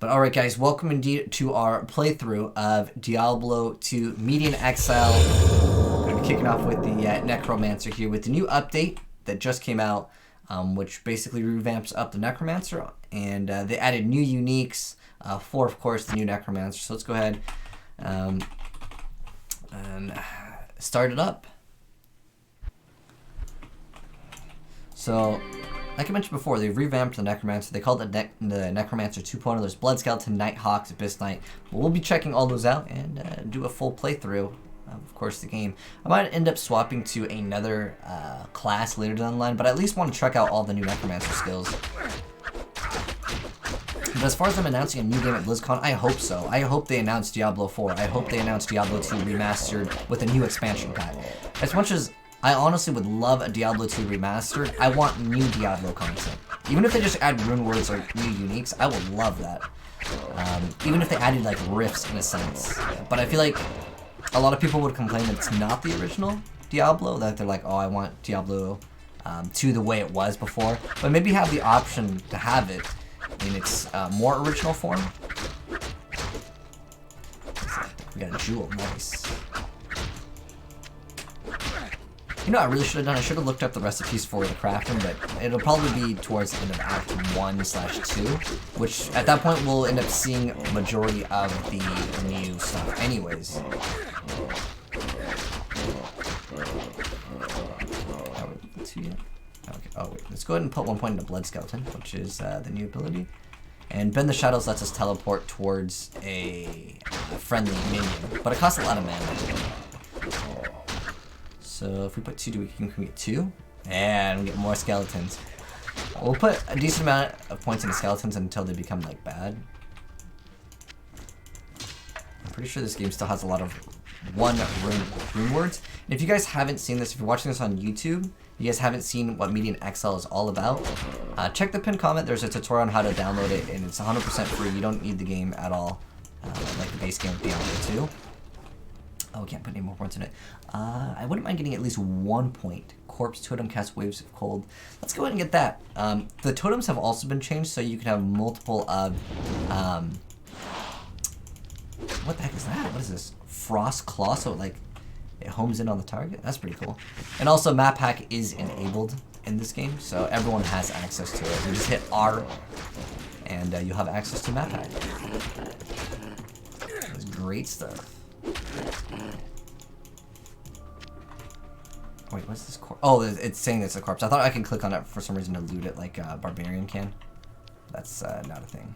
But alright guys, welcome indeed to our playthrough of Diablo 2 Median Exile. We're going to be kicking off with the Necromancer here with the new update that just came out, which basically revamps up the Necromancer, and they added new uniques for, of course, the new Necromancer. So let's go ahead and start it up. So, like I mentioned before, they've revamped the Necromancer. They called it the Necromancer 2.0. There's Blood Skeleton, Nighthawks, Abyss Knight. We'll be checking all those out and do a full playthrough of course, the game. I might end up swapping to another class later down the line, but I at least want to check out all the new Necromancer skills. But as far as them announcing a new game at BlizzCon, I hope so. I hope they announce Diablo 4. I hope they announce Diablo 2 Remastered with a new expansion pack. As much as I honestly would love a Diablo 2 Remastered, I want new Diablo content. Even if they just add rune words or new uniques, I would love that. Even if they added like rifts in a sense. But I feel like a lot of people would complain that it's not the original Diablo, that they're like, oh, I want Diablo 2 the way it was before. But maybe have the option to have it in its more original form. We got a jewel, nice. You know what I really should have done? I should have looked up the recipes for the crafting, but it'll probably be towards the end of Act 1/2, which at that point we'll end up seeing a majority of the new stuff anyways. Okay. Oh wait, let's go ahead and put 1 point into Blood Skeleton, which is the new ability. And Bend the Shadows lets us teleport towards a friendly minion, but it costs a lot of mana. So if we put 2, we can get 2, and we get more skeletons. We'll put a decent amount of points into skeletons until they become like bad. I'm pretty sure this game still has a lot of rune words. And if you guys haven't seen this, if you're watching this on YouTube, you guys haven't seen what Median Exile is all about, check the pinned comment. There's a tutorial on how to download it, and it's 100% free. You don't need the game at all, like the base game of Diablo 2. Oh, we can't put any more points in it. I wouldn't mind getting at least 1 point. Corpse Totem casts Waves of Cold. Let's go ahead and get that. The totems have also been changed, so you can have multiple of... what the heck is that? What is this? Frost Claw, so like it homes in on the target? That's pretty cool. And also map hack is enabled in this game, so everyone has access to it. You just hit R, and you'll have access to map hack. That's great stuff. Wait, what's this corpse? Oh, it's saying it's a corpse. I thought I could click on it for some reason to loot it like a barbarian can. That's not a thing.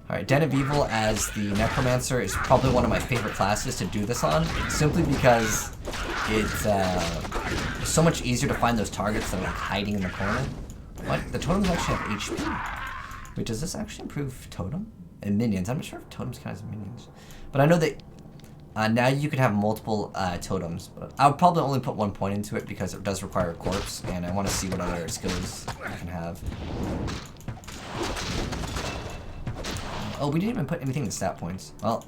Alright, Den of Evil as the Necromancer is probably one of my favorite classes to do this on, simply because it's so much easier to find those targets that are like hiding in the corner. What? The totems actually have HP. Wait, does this actually improve totem? And minions. I'm not sure if totems count as minions. But I know that now you can have multiple totems. But I would probably only put 1 point into it because it does require a corpse, and I want to see what other skills I can have. Oh, we didn't even put anything in stat points. Well,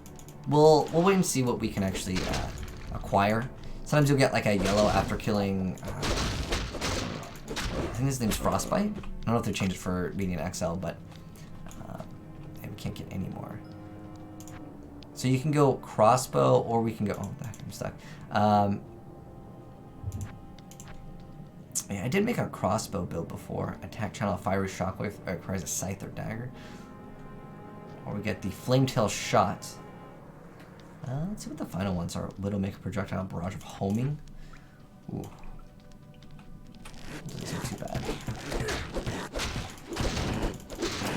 we'll wait and see what we can actually acquire. Sometimes you'll get like a yellow after killing... I think his name's Frostbite. I don't know if they changed it for Median XL, but we can't get any more. So you can go crossbow, or we can go... Oh, the heck, I'm stuck. Yeah, I did make a crossbow build before. Attack channel, fiery shockwave, requires a scythe or dagger. Or we get the Flametail shot. Let's see what the final ones are. Widowmaker projectile, barrage of homing. Ooh. Doesn't seem too bad.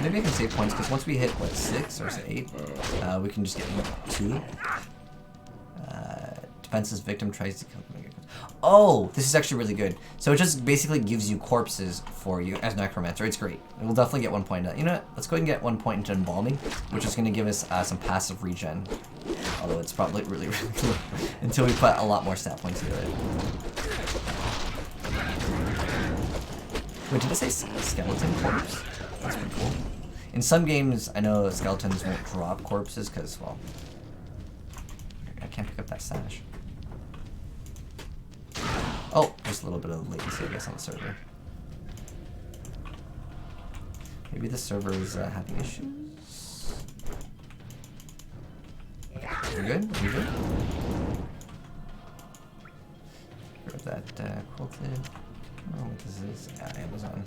Maybe I can save points, because once we hit, what, 6 or 8, we can just get 2. Defenseless victim tries to kill... Oh, this is actually really good. So it just basically gives you corpses for you as Necromancer. It's great. And we'll definitely get 1 point. You know what? Let's go ahead and get 1 point into Embalming, which is going to give us some passive regen. Although it's probably really low until we put a lot more stat points into it. Wait, did I say skeleton corpse? That's pretty cool. In some games, I know skeletons won't drop corpses because, well, I can't pick up that sash. Oh, just a little bit of latency, I guess, on the server. Maybe the server is having issues. Okay, we're good? We're good? Grab that quilted. I don't know what this is. Yeah, Amazon.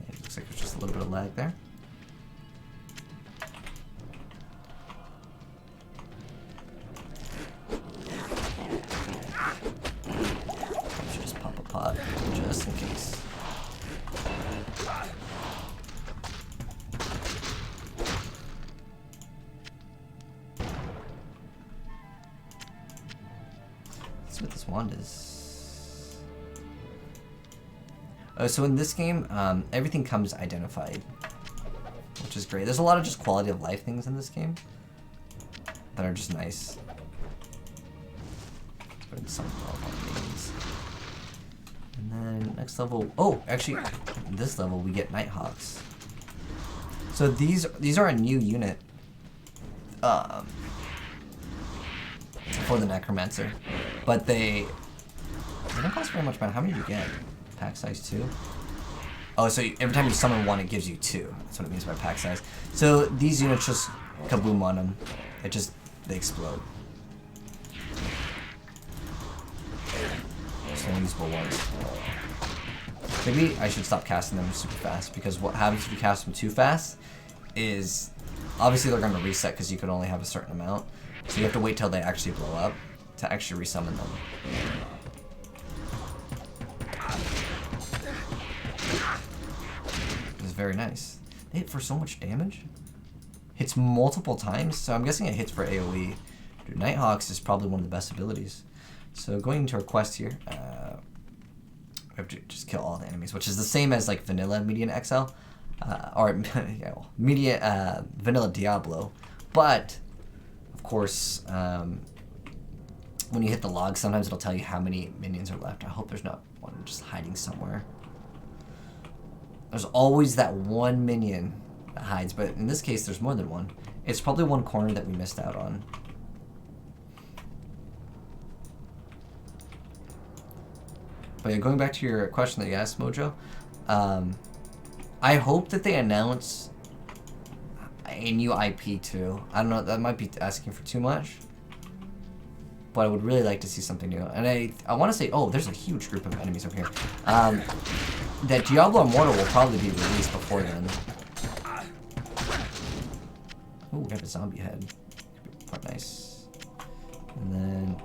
It looks like there's just a little bit of lag there. I should just pop a pot just in case. Let's see what this wand is. So in this game, everything comes identified, which is great. There's a lot of just quality of life things in this game that are just nice. Putting some things. And then next level, oh, actually, this level we get Nighthawks. So these are a new unit for the Necromancer, but they don't cost very much money. How many do you get? Pack size 2. Oh, so every time you summon one, it gives you 2. That's what it means by pack size. So these units just kaboom on them. They explode. Just unusable ones. Maybe I should stop casting them super fast, because what happens if you cast them too fast is obviously they're going to reset because you can only have a certain amount. So you have to wait till they actually blow up to actually resummon them. Very nice. They hit for so much damage. Hits multiple times, so I'm guessing it hits for AoE. Dude, Nighthawks is probably one of the best abilities. So going into our quest here, we have to just kill all the enemies, which is the same as like vanilla Median XL, or yeah, well, vanilla Diablo. But of course, when you hit the log, sometimes it'll tell you how many minions are left. I hope there's not one just hiding somewhere. There's always that one minion that hides, but in this case, there's more than one. It's probably one corner that we missed out on. But yeah, going back to your question that you asked, Mojo, I hope that they announce a new IP too. I don't know, that might be asking for too much, but I would really like to see something new. And I want to say, oh, there's a huge group of enemies over here. That Diablo Immortal will probably be released before then. Ooh, we have a zombie head. Could be quite nice. And then,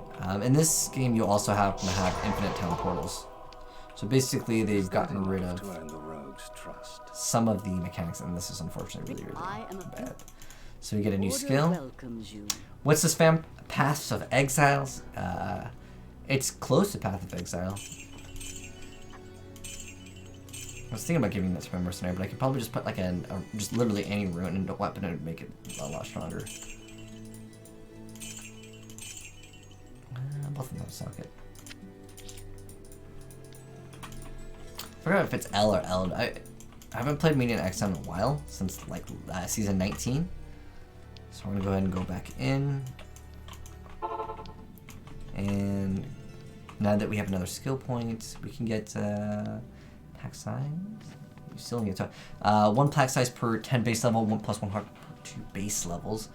in this game, you also happen to have infinite town portals. So basically, they've gotten rid of some of the mechanics, and this is unfortunately really, really bad. So we get a new skill. What's this fam? Paths of Exiles? It's close to Path of Exile. I was thinking about giving that to my Mercenary, but I could probably just put like just literally any rune into a weapon and make it a lot stronger. Both of them suck it. I forgot if it's L or L. I haven't played Median X in a while, since like season 19. So we're gonna go ahead and go back in. And now that we have another skill point, we can get pack size. You still need to one pack size per 10 base level, 1 plus 1 heart per 2 base levels.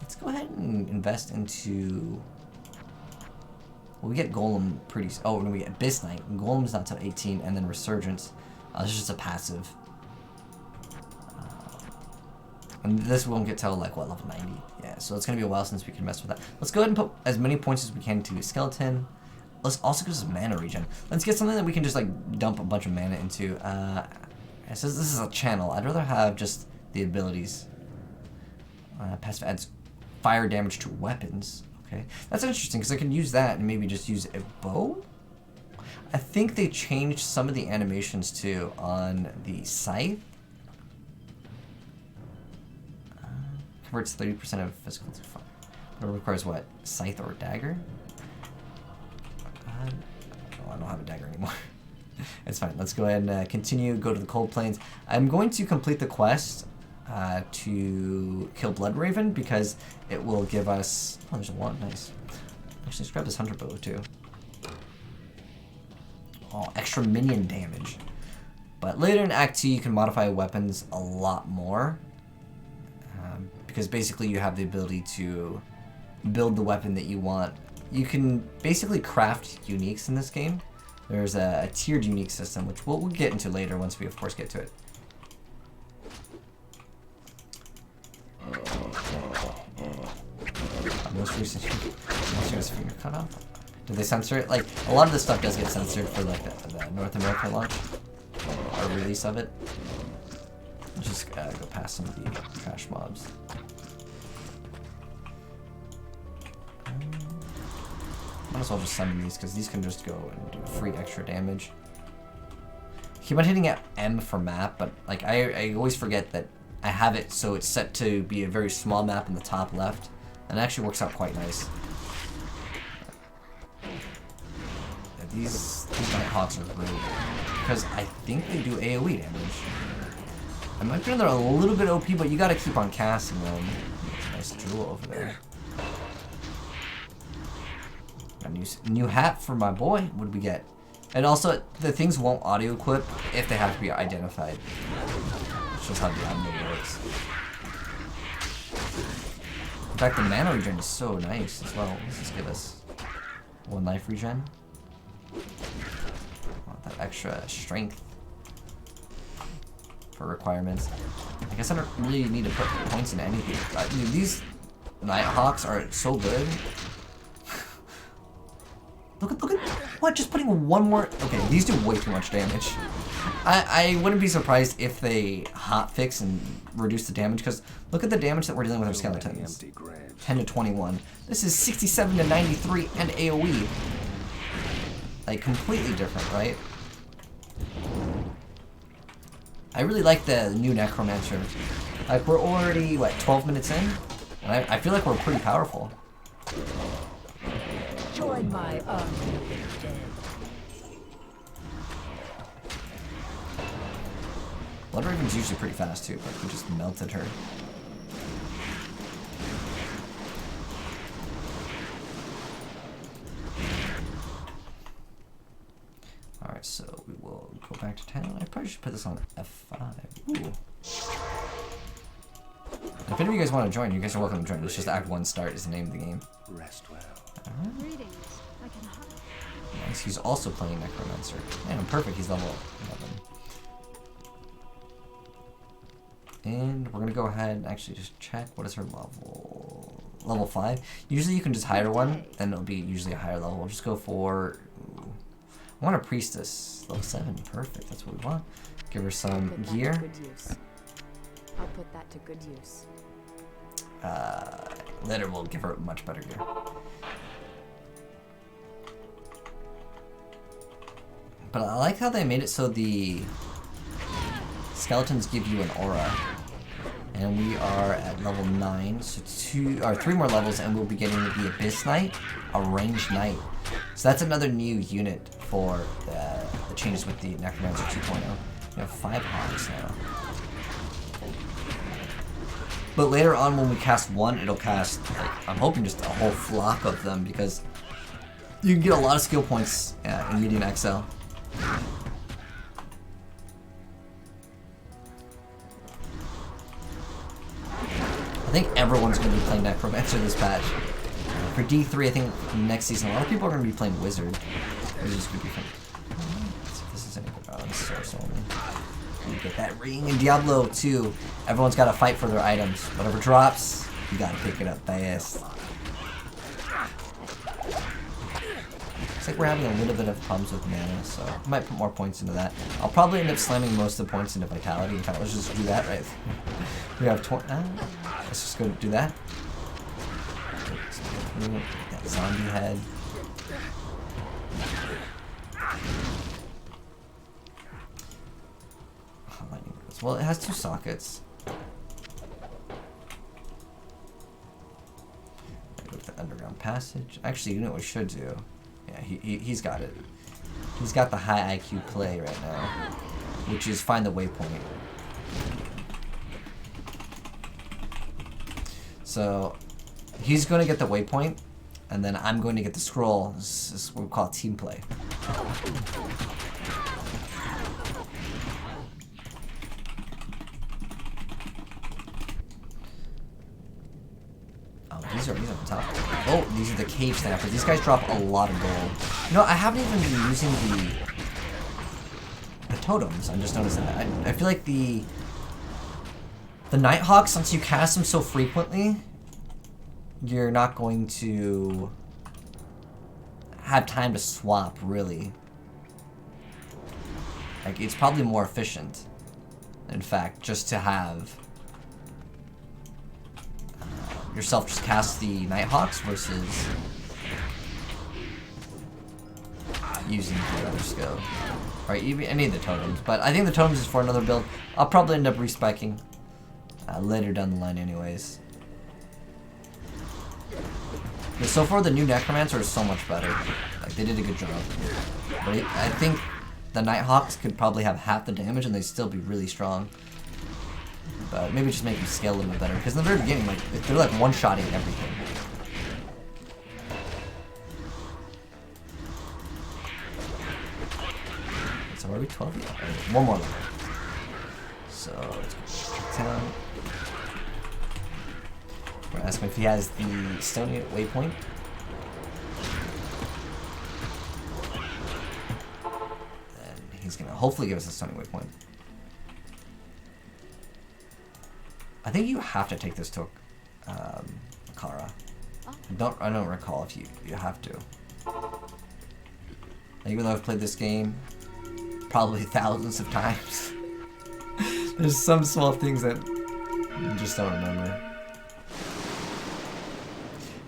Let's go ahead and invest into. Well, we get Golem pretty. Oh, no, we get Abyss Knight. Golem's not till 18, and then Resurgence. This is just a passive. And this won't get till like what, level 90? Yeah, so it's gonna be a while since we can mess with that. Let's go ahead and put as many points as we can to Skeleton. Let's also give us mana regen. Let's get something that we can just like dump a bunch of mana into. It says this is a channel. I'd rather have just the abilities. Passive adds fire damage to weapons. Okay, that's interesting because I can use that and maybe just use a bow. I think they changed some of the animations too on the scythe. Converts 30% of physical to fire. But it requires what? Scythe or dagger? Oh, I don't have a dagger anymore. It's fine. Let's go ahead and continue. Go to the Cold Plains. I'm going to complete the quest to kill Bloodraven because it will give us. Oh, there's a wand. Nice. Actually, let's grab this hunter bow too. Oh, extra minion damage. But later in Act 2, you can modify weapons a lot more. Because basically you have the ability to build the weapon that you want. You can basically craft uniques in this game. There's a tiered unique system, which we'll get into later once we, of course, get to it. Most recent finger cut off. Did they censor it? Like, a lot of this stuff does get censored for like the North American launch or release of it. Just go past some of the trash mobs. Might as well just summon these because these can just go and do free extra damage. Keep on hitting at M for map, but like I always forget that I have it so it's set to be a very small map in the top left, and it actually works out quite nice. Yeah, these Nighthawks are great because I think they do AoE damage. I might be they're a little bit OP, but you gotta keep on casting them. Nice jewel over there. A new hat for my boy. What did we get? And also, the things won't auto equip if they have to be identified. It shows how Diablo works. In fact, the mana regen is so nice as well. Let's just give us 1 life regen. Want that extra strength for requirements. I guess I don't really need to put points into anything. Dude, these Nighthawks are so good. Look at what? Just putting one more. Okay, these do way too much damage. I wouldn't be surprised if they hotfix and reduce the damage, because look at the damage that we're dealing with our skeletons. 10 to 21. This is 67 to 93 and AoE. Like completely different, right? I really like the new Necromancer. Like, we're already, what, 12 minutes in? And I feel like we're pretty powerful. Join my army. Bloodraven's usually pretty fast too, but we just melted her. Alright, so we will go back to town. I probably should put this on F5. Ooh. If any of you guys want to join, you guys are welcome to join. It's just Act 1 Start is the name of the game. Rest well. Greetings. I can hide. Nice. He's also playing Necromancer. Man, I'm perfect. He's level 11. And we're gonna go ahead and actually just check what is her level. Level 5. Usually you can just hire one, then it'll be usually a higher level. We'll just go for. Ooh, I want a priestess. Level 7. Perfect. That's what we want. Give her some gear. I'll put that to good use. Later we'll give her much better gear. But I like how they made it so the skeletons give you an aura. And we are at level 9, so 3 more levels and we'll be getting the Abyss Knight, a ranged knight. So that's another new unit for the changes with the Necromancer 2.0. We have 5 hawks now. But later on when we cast one, it'll cast, like, I'm hoping just a whole flock of them, because you can get a lot of skill points in Medium XL. I think everyone's going to be playing Necromancer this patch. For D3, I think next season, a lot of people are going to be playing Wizard. Wizard's going to be fun. Let's see if this is any good. Oh, it's source only. You get that ring in Diablo 2. Everyone's got to fight for their items. Whatever drops, you got to pick it up fast. Looks like we're having a little bit of problems with mana, so I might put more points into that. I'll probably end up slamming most of the points into Vitality. In fact, let's just do that, right? We have 20. Let's just go do that. That zombie head. Well, it has 2 sockets. Go to the underground passage. Actually, you know what we should do? Yeah, he's got it. He's got the high IQ play right now, which is find the waypoint. So he's going to get the waypoint, and then I'm going to get the scroll. This is what we call team play. Oh, these are on top. Oh, these are the cave snappers. These guys drop a lot of gold. You know, I haven't even been using the totems. I'm just noticing that. I feel like the Nighthawks, since you cast them so frequently, you're not going to have time to swap, really. Like, it's probably more efficient, in fact, just to have yourself just cast the Nighthawks versus using the other skill. Alright, any of the totems, but I think the totems is for another build. I'll probably end up respiking later down the line anyways. But so far the new Necromancer is so much better. Like, they did a good job. But I think the Nighthawks could probably have half the damage and they'd still be really strong. But maybe just make them scale a little bit better. Because in the very beginning, like, they're like one-shotting everything. So are we 12? Yeah. Right, one more level. So let's go down. We're gonna ask him if he has the Stony Waypoint. And he's gonna hopefully give us a Stony Waypoint. I think you have to take this to Kara. I don't recall if you have to. Even though I've played this game probably thousands of times, there's some small things that you just don't remember.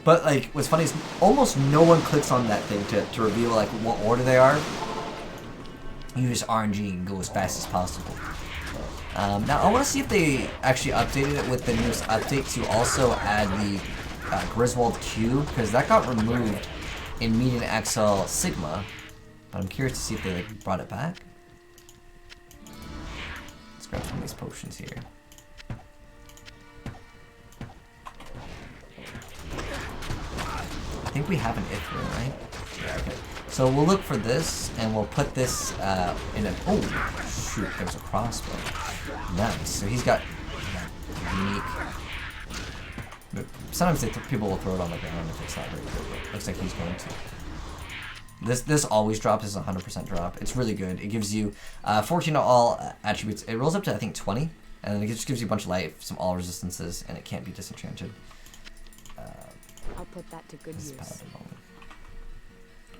But like, what's funny is almost no one clicks on that thing to reveal like what order they are. You use RNG and go as fast as possible. Now I want to see if they actually updated it with the newest update to also add the Griswold Q, because that got removed in Median XL Sigma. But I'm curious to see if they like brought it back. Let's grab some of these potions here. I think we have an Ithrin, right? Yeah, okay. So we'll look for this, and we'll put this in a... Oh, shoot, there's a crossbow. Nice. So he's got unique... Sometimes people will throw it on the ground if it's not very good, but looks like he's going to. This always drops. This is a 100% drop. It's really good. It gives you 14 of all attributes. It rolls up to, I think, 20, and then it just gives you a bunch of life, some all resistances, and it can't be disenchanted. I'll put that to good use.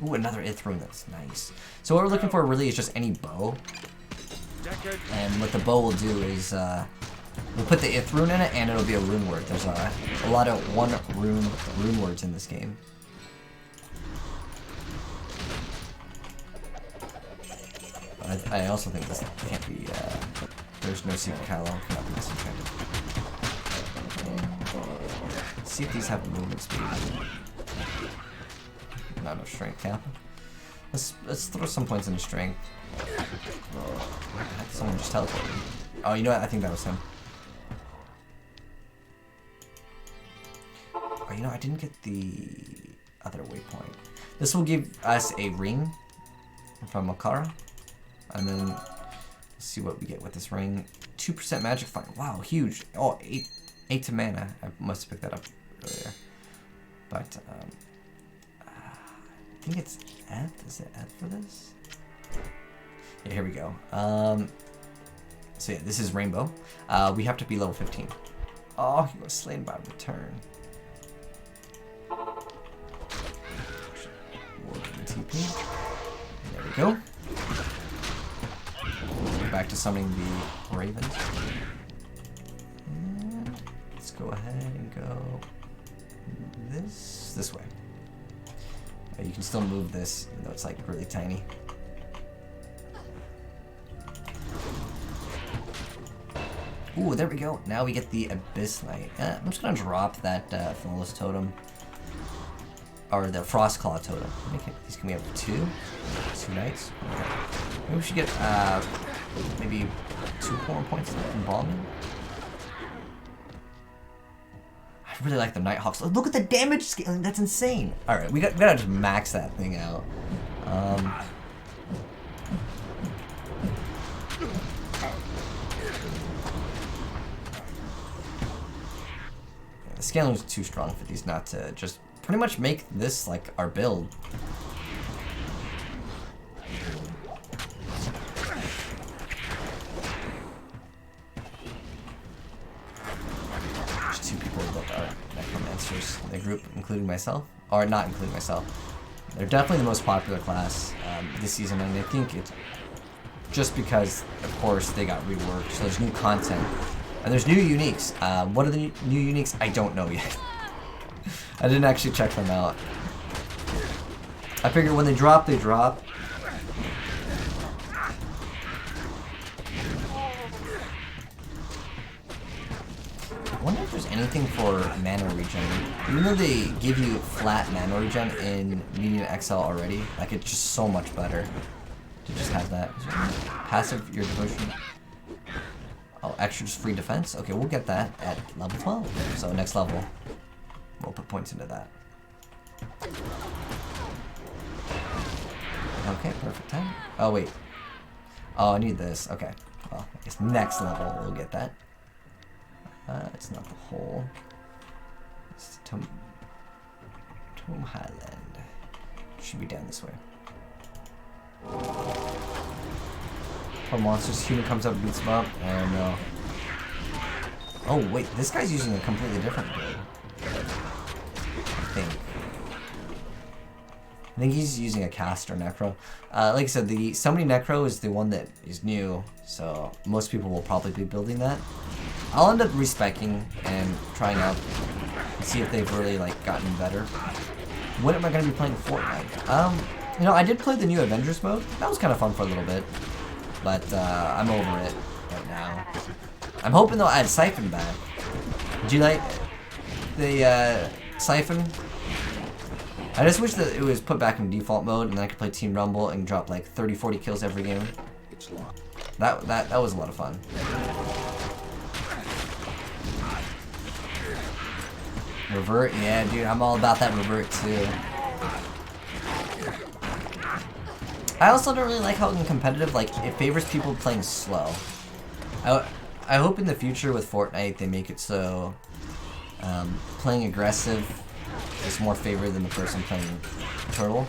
Ooh, another Ithrin. That's nice. So what we're looking for really is just any bow. And what the bow will do is we'll put the Ithrin in it, and it'll be a rune word. There's a lot of rune words in this game. I also think this can't be. There's no secret catalog. Cannot be disenchanted. Let's see if these have movement speed. Not enough strength cap. Let's throw some points into strength. Someone just teleported. Oh, you know what? I think that was him. Oh, you know, I didn't get the other waypoint. This will give us a ring from Makara. And then let's see what we get with this ring. 2% magic fire. Wow, huge. Oh, 8 to mana. I must have picked that up earlier. But I think it's F. Is it F for this? Yeah, here we go. So yeah, this is Rainbow. We have to be level 15. Oh, he was slain by return. TP. There we go. Back to summoning the ravens. And let's go ahead and go this way. You can still move this, even though it's like really tiny. Ooh, there we go. Now we get the Abyss Knight. I'm just gonna drop that Flawless Totem. Or the Frost Claw Totem. These can be up to 2 knights. Okay. Maybe we should get maybe 2 more points of embalming. I really like the Nighthawks. Look at the damage scaling. That's insane. All right, we gotta just max that thing out. The scaling is too strong for these not to just pretty much make this like our build. There's 2 people that are Necromancers in the group, including myself. Or not including myself. They're definitely the most popular class this season, and I think it's just because, of course, they got reworked. So there's new content. And there's new uniques. What are the new uniques? I don't know yet. I didn't actually check them out. I figured when they drop, they drop. I wonder if there's anything for mana regen. Even though they give you flat mana regen in Medium XL already, like it's just so much better to just have that. Passive your devotion. Oh, extra just free defense? Okay, we'll get that at level 12. So next level, we'll put points into that. Okay, perfect time. Oh, wait. Oh, I need this. Okay. Well, I guess next level we'll get that. It's not the whole. It's Tomb Highland. Should be down this way. Poor monsters. Human comes up and beats him up. Oh no. Oh wait, this guy's using a completely different build. I think he's using a caster Necro. Like I said, the Summoning Necro is the one that is new, so most people will probably be building that. I'll end up respecing and trying out and see if they've really like gotten better. When am I going to be playing Fortnite? You know, I did play the new Avengers mode. That was kind of fun for a little bit, but I'm over it right now. I'm hoping they'll add Siphon back. Do you like the Siphon? I just wish that it was put back in default mode and then I could play Team Rumble and drop like 30-40 kills every game. That was a lot of fun. Revert, yeah, dude, I'm all about that revert too. I also don't really like how in competitive, like, it favors people playing slow. I hope in the future with Fortnite they make it so playing aggressive is more favored than the person playing turtle.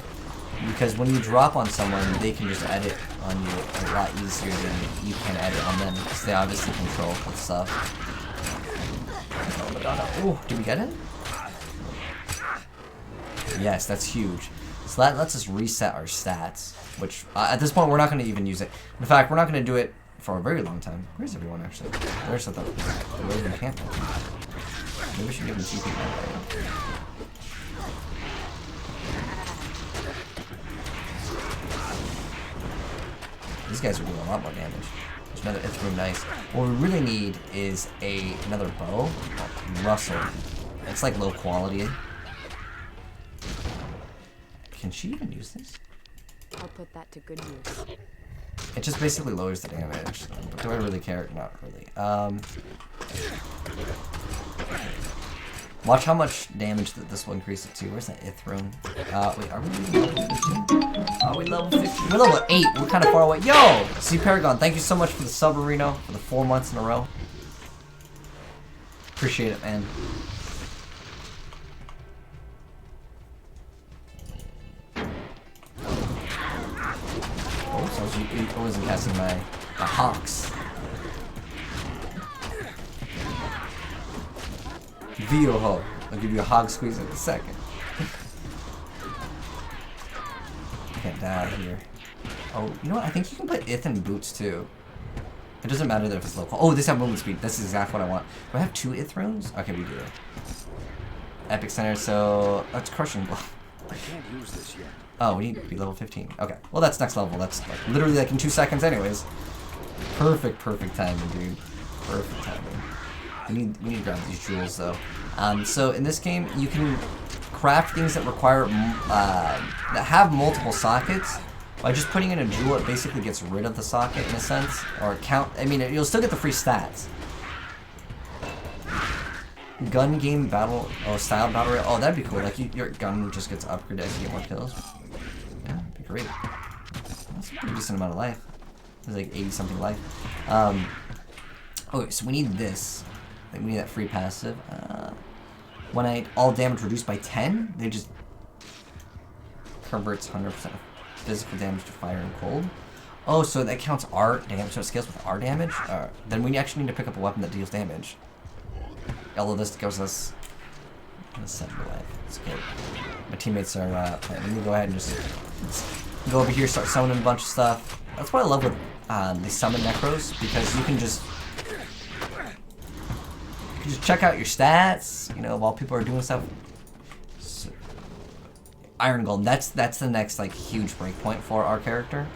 Because when you drop on someone, they can just edit on you a lot easier than you can edit on them, because they obviously control with stuff. Oh, Madonna. Ooh, did we get it? Yes, that's huge. So that lets us reset our stats, which at this point we're not going to even use it. In fact, we're not going to do it for a very long time. Where's everyone actually? There's the Roving camp. Maybe we should give them TP now. These guys are doing a lot more damage. There's another Ithroom Nice. What we really need is another bow. Russell. It's like low quality. Can she even use this? I'll put that to good use. It just basically lowers the damage. But do I really care? Not really. Watch how much damage that this will increase it to. Where's that Ithroom? Wait, are we level 15? Are we level 15? We're level 8. We're kind of far away. Yo! C Paragon, thank you so much for the sub, Reno, for the 4 months in a row. Appreciate it, man. Oh, so I wasn't casting my Hawks. Yugioh. I'll give you a hog squeeze in a second. Can't die here. Oh, you know what? I think you can put Ith in boots too. It doesn't matter that if it's local. Oh, this has movement speed. This is exactly what I want. Do I have 2 Ith runes? Okay, we do. Epic Center, so that's Crushing Blow. I can't use this yet. Oh, we need to be level 15. Okay, well that's next level. That's like literally like in 2 seconds anyways. Perfect timing, dude. Perfect timing. We need to grab these jewels though. So in this game, you can craft things that require that have multiple sockets. By just putting in a jewel, it basically gets rid of the socket in a sense, or count. I mean, you'll still get the free stats. Gun game battle, style battle royale. Oh, that'd be cool. Like your gun just gets upgraded as you get more kills. Yeah, that'd be great. That's a pretty decent amount of life. It's like 80 something life. Okay, so we need this. I think we need that free passive. When all damage reduced by 10, they just converts 100% of physical damage to fire and cold. Oh, so that counts R damage, so it scales with R damage? Then we actually need to pick up a weapon that deals damage. Although this gives us 7 life. It's good. My teammates are, let me go ahead and just go over here, start summoning a bunch of stuff. That's what I love with the summon necros, because you can just check out your stats, you know, while people are doing stuff. So, Iron Golem, that's the next like huge breakpoint for our character.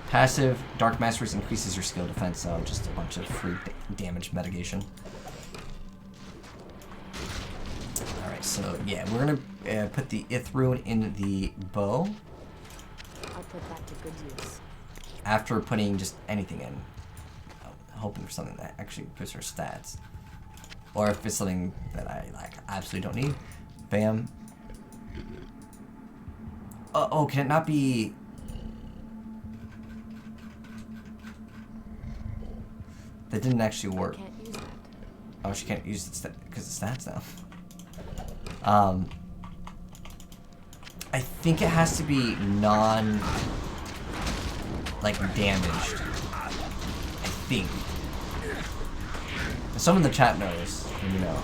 Passive, Dark Masters increases your skill defense, so just a bunch of free damage mitigation. Alright, so yeah, we're gonna put the Ith Rune in the bow. I'll put that to good use. After putting just anything in. Hoping for something that actually gives her stats. Or if it's something that I like absolutely don't need. Bam. Oh, can it not be... That didn't actually work. I can't use that. Oh, she can't use it because it's stats now. I think it has to be like damaged. I think. Someone in the chat knows, and you know.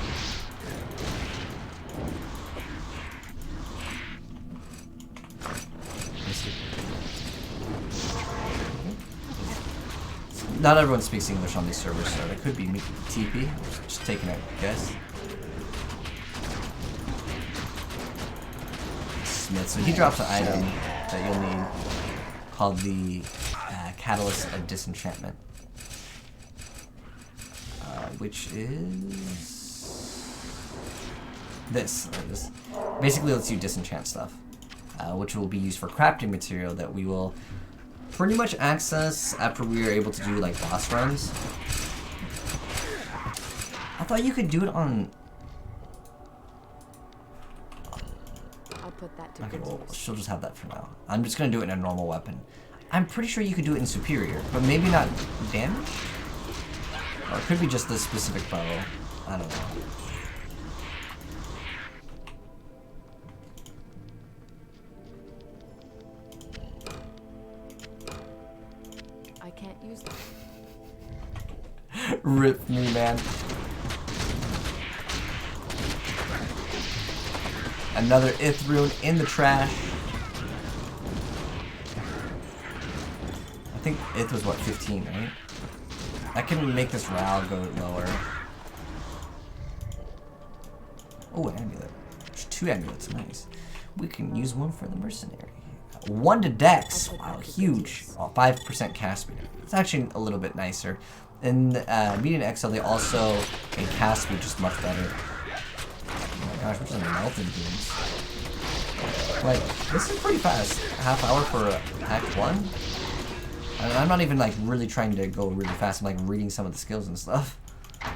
Not everyone speaks English on these servers, so it could be me, TP. Just taking a guess. Smith. So he drops an item that you'll need called the Catalyst of Disenchantment, which is this. Basically lets you disenchant stuff, which will be used for crafting material that we will pretty much access after we are able to do like boss runs. I thought you could do it on... I'll put that to Okay, good well, use. she'll just have that for now. I'm just gonna do it in a normal weapon. I'm pretty sure you could do it in superior, but maybe not damage? Or it could be just this specific bow. I don't know. I can't use that. Rip me, man. Another Ith Rune in the trash. I think Ith was what, 15, right? I can make this Ral go lower. Oh, an amulet. There's 2 amulets, nice. We can use one for the Mercenary. 1 to Dex, wow, huge. Oh, 5% cast speed. It's actually a little bit nicer. In Median XL, they also make cast speed just much better. Oh my gosh, we're just melting things. Like, this is pretty fast. Half hour for Act 1? I'm not even like really trying to go really fast. I'm like reading some of the skills and stuff. I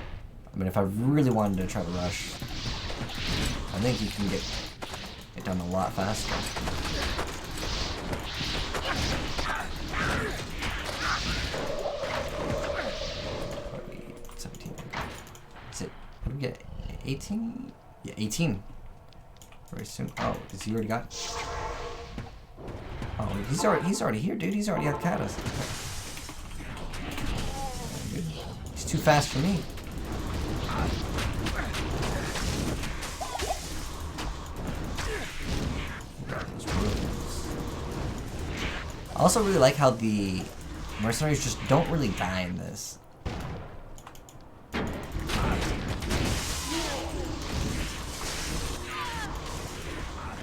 mean, if I really wanted to try to rush, I think you can get it done a lot faster. Is it? What do we get? 18? Yeah, 18. Very soon. Oh, is he already got? Oh, he's already here, dude. He's already at the catalyst. He's too fast for me. I also really like how the mercenaries just don't really die in this.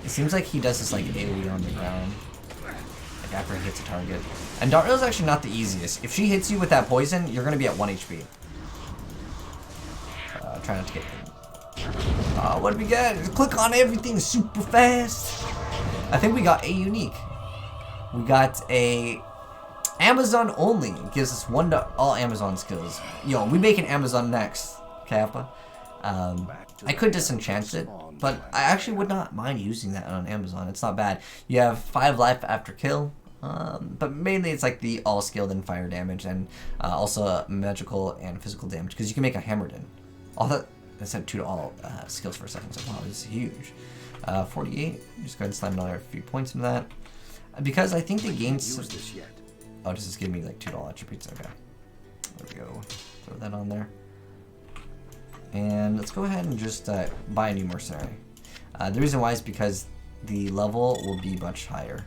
It seems like he does this like AoE on the ground. Like after he hits a target. And Duriel's actually not the easiest. If she hits you with that poison, you're gonna be at 1 HP. Try not to get hit. What do we get? Click on everything super fast. I think we got a unique. We got a Amazon only. It gives us 1 to all Amazon skills. Yo, we make an Amazon next, Kappa. I could disenchant it, but I actually would not mind using that on Amazon. It's not bad. You have 5 life after kill, but mainly it's like the all skilled and fire damage, and also magical and physical damage, because you can make a Hammerden. I said 2 to all skills for a second. So wow, this is huge. 48. Just go ahead and slam another few points into that. Because I think the gains. Use this yet. Oh, does this give me like 2 all attributes? Okay. There we go. Throw that on there. And let's go ahead and just buy a new mercenary. The reason why is because the level will be much higher.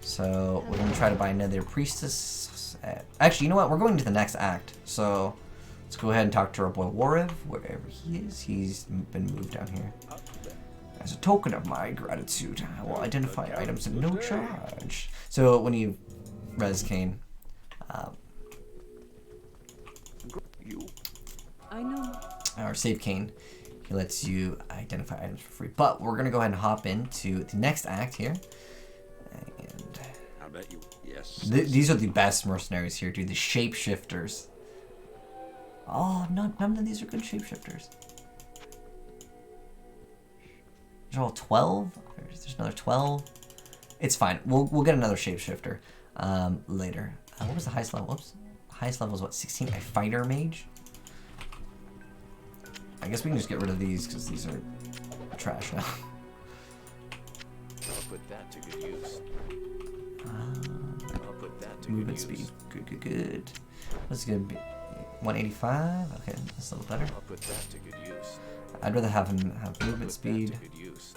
So we're going to try to buy another priestess. Actually, you know what? We're going to the next act. So let's go ahead and talk to our boy Warriv, wherever he is. He's been moved down here. As a token of my gratitude, I will identify items at no charge. So when you res Kane, I know. or save Kane, he lets you identify items for free. But we're gonna go ahead and hop into the next act here, and I bet you. Yes. these are the best mercenaries here, dude. The shapeshifters. Oh, none of these are good shapeshifters. There's all 12. There's another 12. It's fine. We'll get another shapeshifter later. What was the highest level? Oops. Highest level is what? 16. A fighter mage. I guess we can just get rid of these because these are trash now. I'll put that to good use. I'll put that to Movement good use. speed. Good. What's it gonna be? 185. Okay, that's a little better. I'll put that to good use. I'd rather have him have movement speed. To good use.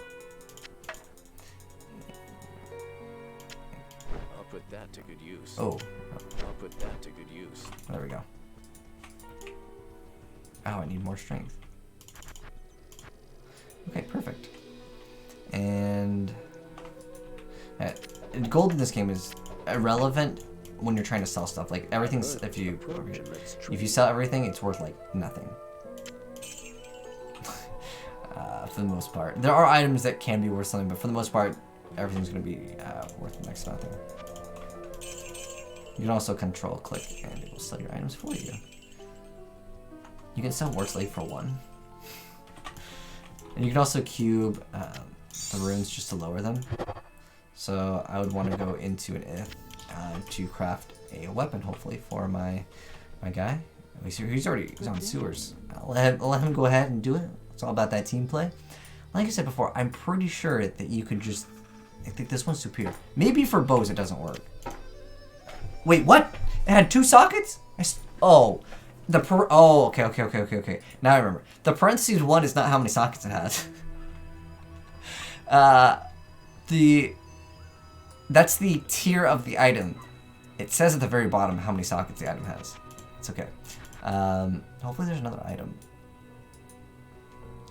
I'll put that to good use. Oh, I'll put that to good use. there we go. Oh, I need more strength. Okay, perfect. And gold in this game is irrelevant when you're trying to sell stuff. Like everything's if you sell everything, it's worth like nothing. For the most part, there are items that can be worth something, but for the most part, everything's going to be worth next to nothing. You can also control click, and it will sell your items for you. You can sell War Slave for 1. And you can also cube the runes just to lower them. So I would want to go into an if to craft a weapon, hopefully, for my guy. He's on sewers. I'll let him go ahead and do it. It's all about that team play. Like I said before, I'm pretty sure that you could just... I think this one's superior. Maybe for bows it doesn't work. Wait, what? It had 2 sockets? Oh. Okay. Now I remember. The parentheses 1 is not how many sockets it has. That's the tier of the item. It says at the very bottom how many sockets the item has. It's okay. Hopefully there's another item.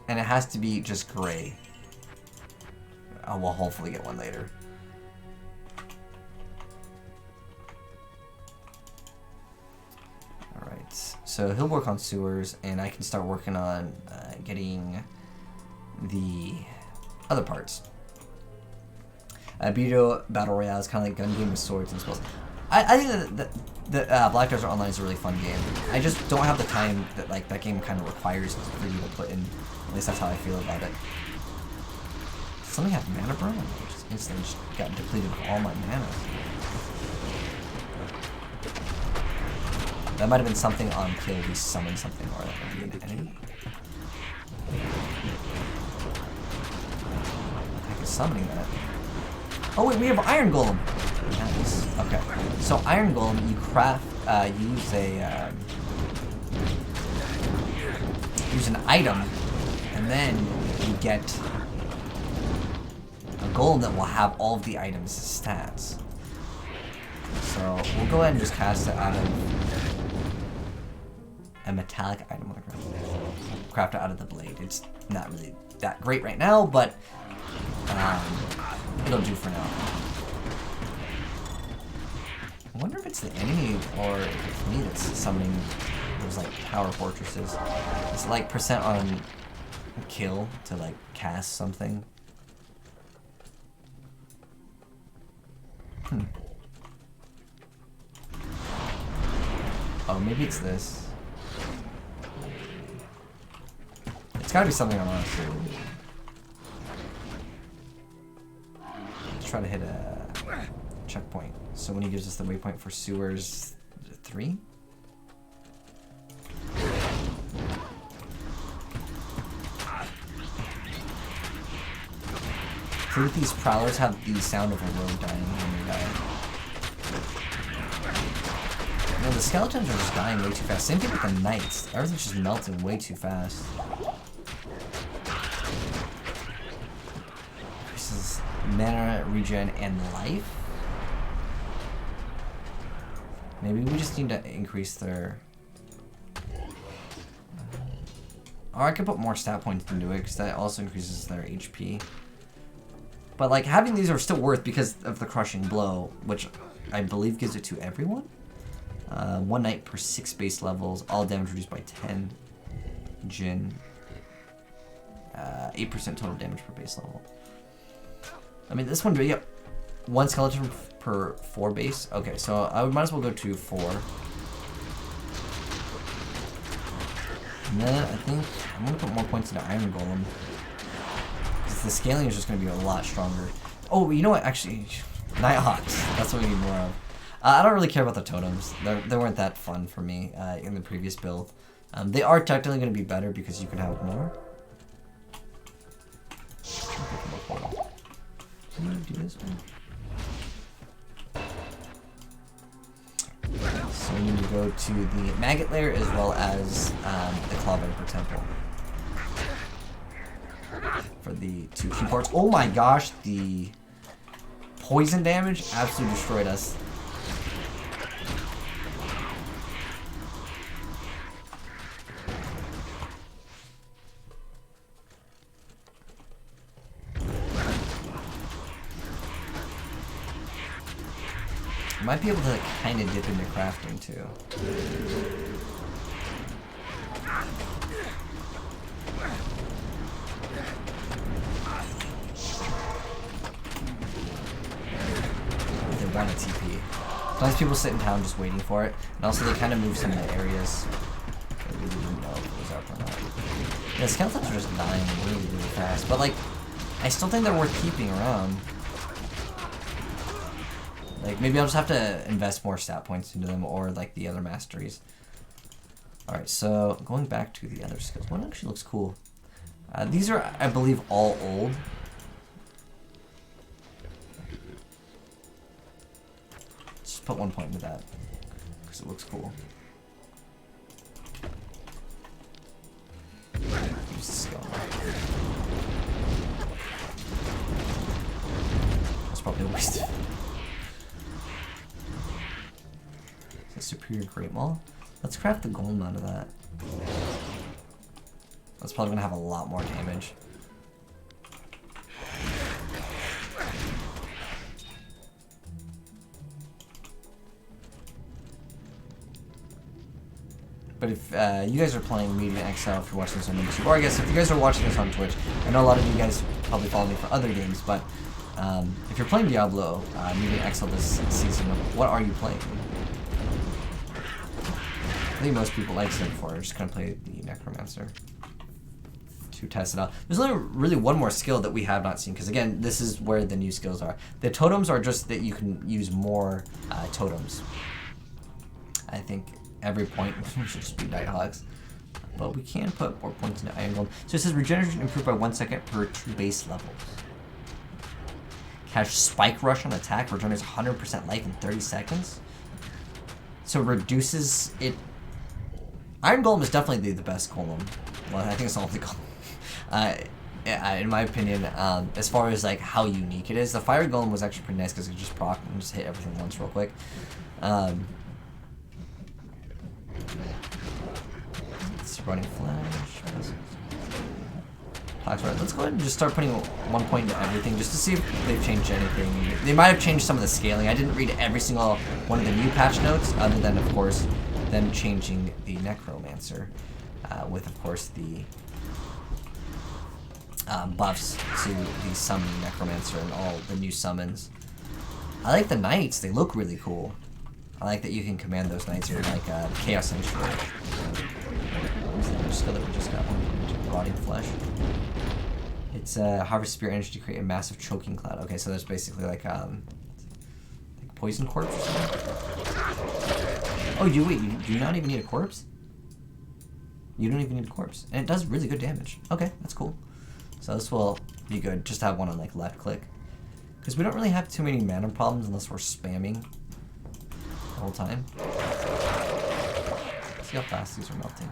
And it has to be just gray. We'll hopefully get one later. Alright, so he'll work on sewers, and I can start working on getting the other parts. Yugioh Battle Royale is kind of like gun game with swords and spells. I think that Black Desert Online is a really fun game. I just don't have the time that like that game kind of requires for you to put in. At least that's how I feel about it. Does something have mana burn? I just instantly just got depleted of all my mana. That might have been something on kill. We summon something, or that would be an enemy. I think it's summoning that. Oh wait, we have Iron Golem. Nice. Okay. So Iron Golem, you craft, use an item, and then you get a golem that will have all of the item's stats. So we'll go ahead and just cast it out of a metallic item. Craft it out of the blade. It's not really that great right now, but it'll do for now. I wonder if it's the enemy or if it's me that's summoning those like power fortresses. It's like percent on kill to like cast something. Oh, maybe it's this. It's gotta be something I'm honest with. Let's try to hit a checkpoint. So when he gives us the waypoint for sewers, 3? think these prowlers have the sound of a rogue dying when they die. You know, the skeletons are just dying way too fast. Same thing with the knights. Everything's just melting way too fast. Increases mana, regen, and life. Maybe we just need to increase their... Or I could put more stat points into it, because that also increases their HP. But, like, having these are still worth because of the Crushing Blow, which I believe gives it to everyone. 1 knight per 6 base levels, all damage reduced by 10. Jin. 8% total damage per base level. I mean, this one, do we get 1 skeleton per 4 base? Okay, so I might as well go to 4. And then I think I'm going to put more points into Iron Golem. Because the scaling is just going to be a lot stronger. Oh, you know what? Actually, Nighthawks. That's what we need more of. I don't really care about the totems. They weren't that fun for me in the previous build. They are technically going to be better because you can have more. Can you do this one? So we need to go to the Maggot Lair as well as the Claw Viper Temple. For the 2 key parts. Oh my gosh, the poison damage absolutely destroyed us. Might be able to kind of dip into crafting too. They want a TP. Sometimes people sit in town just waiting for it, and also they kind of move some of the areas. I really didn't know if it was up or not. Yeah, skeletons are just dying really, really fast, but like, I still think they're worth keeping around. Like, maybe I'll just have to invest more stat points into them, or, like, the other masteries. Alright, so, going back to the other skills. One actually looks cool. These are, I believe, all old. Just put 1 point into that, because it looks cool. Use the skill. That's probably a waste. Superior Great Maul. Let's craft the golem out of that. That's probably gonna have a lot more damage. But if you guys are playing Media XL, if you're watching this on YouTube, or I guess if you guys are watching this on Twitch, I know a lot of you guys probably follow me for other games, but if you're playing Diablo, Media XL this season, what are you playing? I think most people, like I said before, are just gonna play the Necromancer to test it out. There's only really one more skill that we have not seen, because again, this is where the new skills are. The totems are just that you can use more totems. I think every point should just be Nighthawks. But we can put more points into Iron Golem. So it says regeneration improved by 1 second per 2 base levels. Catch Spike Rush on attack, regenerates 100% life in 30 seconds. So it reduces it. Iron Golem is definitely the best golem. Well, I think it's the only golem. In my opinion, as far as like how unique it is, the Fire Golem was actually pretty nice because it just proc and just hit everything once real quick. It's running flash. Let's go ahead and just start putting 1 point into everything just to see if they've changed anything. They might have changed some of the scaling. I didn't read every single one of the new patch notes, other than, of course, them changing the Necromancer with, of course, the buffs to the summoning Necromancer and all the new summons. I like the knights. They look really cool. I like that you can command those knights with like Chaos Sanctuary. What's the other skill that we just got? Rotting Flesh. It's harvest spirit energy to create a massive choking cloud. Okay, so there's basically like poison corpse or something. Oh, you do not even need a corpse? You don't even need a corpse. And it does really good damage. Okay, that's cool. So this will be good, just to have one on like left click. Because we don't really have too many mana problems unless we're spamming the whole time. See how fast these are melting.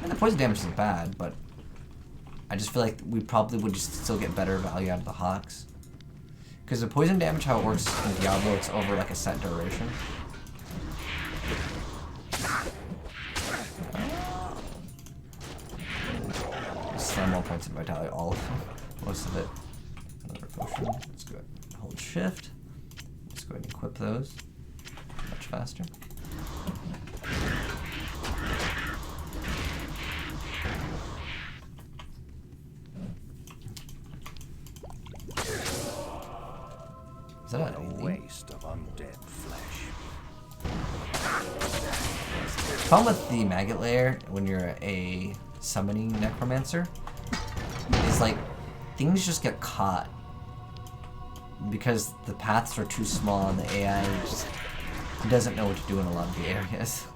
And the poison damage isn't bad, but I just feel like we probably would just still get better value out of the Hawks. Because the poison damage, how it works in Diablo, it's over like a set duration. Slam 1 points of vitality, all of them. Most of it. Another potion. Let's go ahead and hold shift. Let's go ahead and equip those. Much faster. Is that a waste of undead flesh? The problem with the Maggot Lair when you're a summoning Necromancer is like things just get caught because the paths are too small and the AI just doesn't know what to do in a lot of the areas.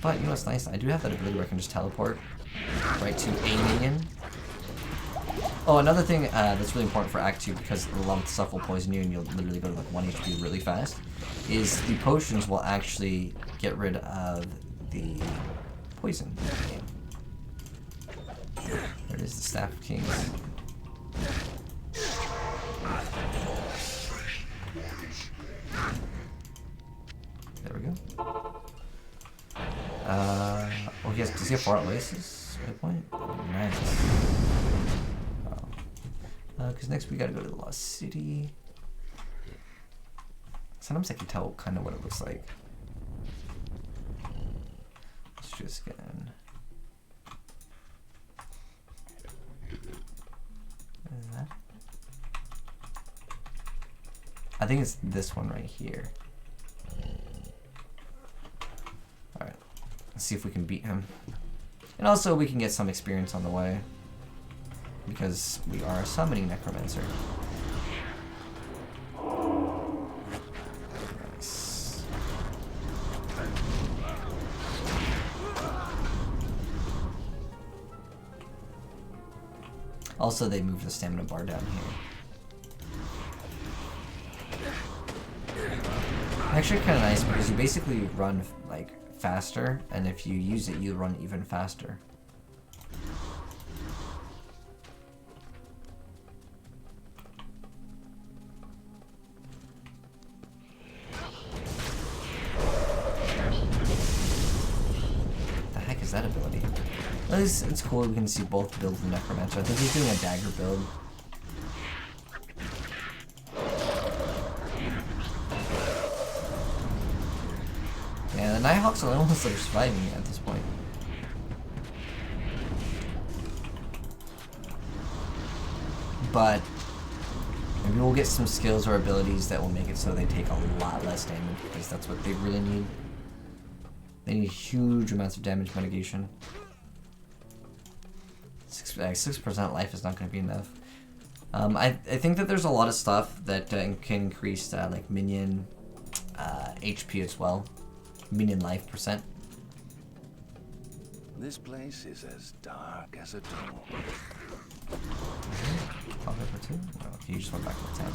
But you know what's nice? I do have that ability where I can just teleport right to a minion. Oh, another thing that's really important for Act 2, because a lot of stuff will poison you and you'll literally go to like 1 HP really fast, is the potions will actually get rid of the poison. There it is, the Staff of Kings. There we go. Oh, he has, does he have 4 Oasis at a point? Nice. Because next we gotta go to the Lost City. Sometimes I can tell kind of what it looks like. Let's do this again. That? I think it's this one right here. Alright, let's see if we can beat him. And also we can get some experience on the way, because we are a summoning Necromancer. Nice. Also, they moved the stamina bar down here. Actually, kind of nice because you basically run like faster, and if you use it, you run even faster. That ability. At least it's cool we can see both builds of Necromancer. I think he's doing a dagger build. Yeah, the Nighthawks are the only ones that are surviving at this point. But maybe we'll get some skills or abilities that will make it so they take a lot less damage, because that's what they really need. They need huge amounts of damage mitigation. 6% life is not going to be enough. I think that there's a lot of stuff that can increase like minion HP as well. Minion life percent. This place is as dark as a tomb. Pop it for 2? No, you just went back to 10%.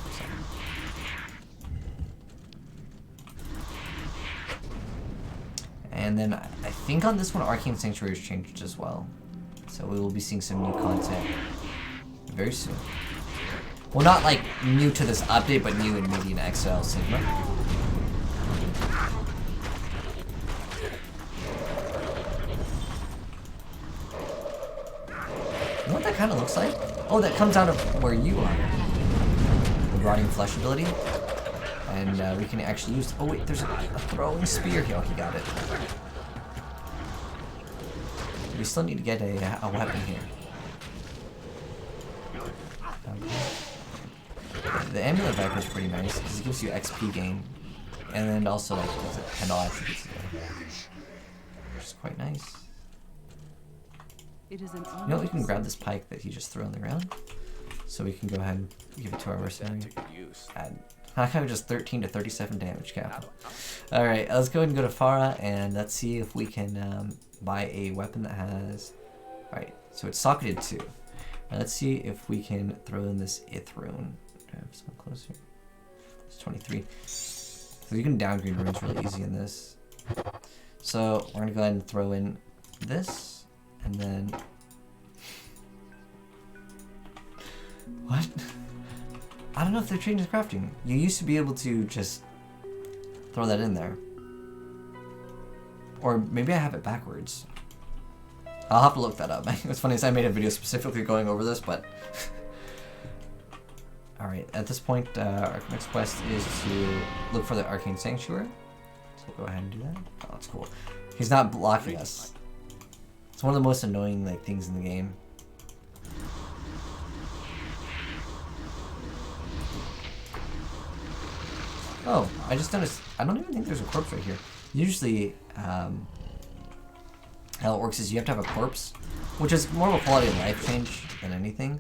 And then I think on this one, Arcane Sanctuary has changed as well. So we will be seeing some new content very soon. Well, not like new to this update, but new in maybe an XL Sigma. You know what that kind of looks like? Oh, that comes out of where you are. The Rotting Flesh ability. And we can actually use... Oh wait, there's a throwing spear here. Oh, he got it. We still need to get a weapon here. The Amulet Viper is pretty nice because it gives you XP gain. And then also like gives it 10 attributes today. Which is quite nice. You know, we can grab this pike that he just threw on the ground. So we can go ahead and give it to our mercenary. Add I have just 13 to 37 damage cap. Alright, let's go ahead and go to Farah, and let's see if we can buy a weapon that has... Alright, so it's socketed 2. Now let's see if we can throw in this Ithrune. Do I have someone closer? It's 23. So you can downgrade runes really easy in this. So we're gonna go ahead and throw in this, and then... What? I don't know if they're changing crafting. You used to be able to just throw that in there. Or maybe I have it backwards. I'll have to look that up. It's funny, I made a video specifically going over this, but... Alright, at this point, our next quest is to look for the Arcane Sanctuary. So we'll go ahead and do that. Oh, that's cool. He's not blocking us. It's one of the most annoying things in the game. Oh, I just noticed, I don't even think there's a corpse right here. Usually, how it works is you have to have a corpse, which is more of a quality of life change than anything.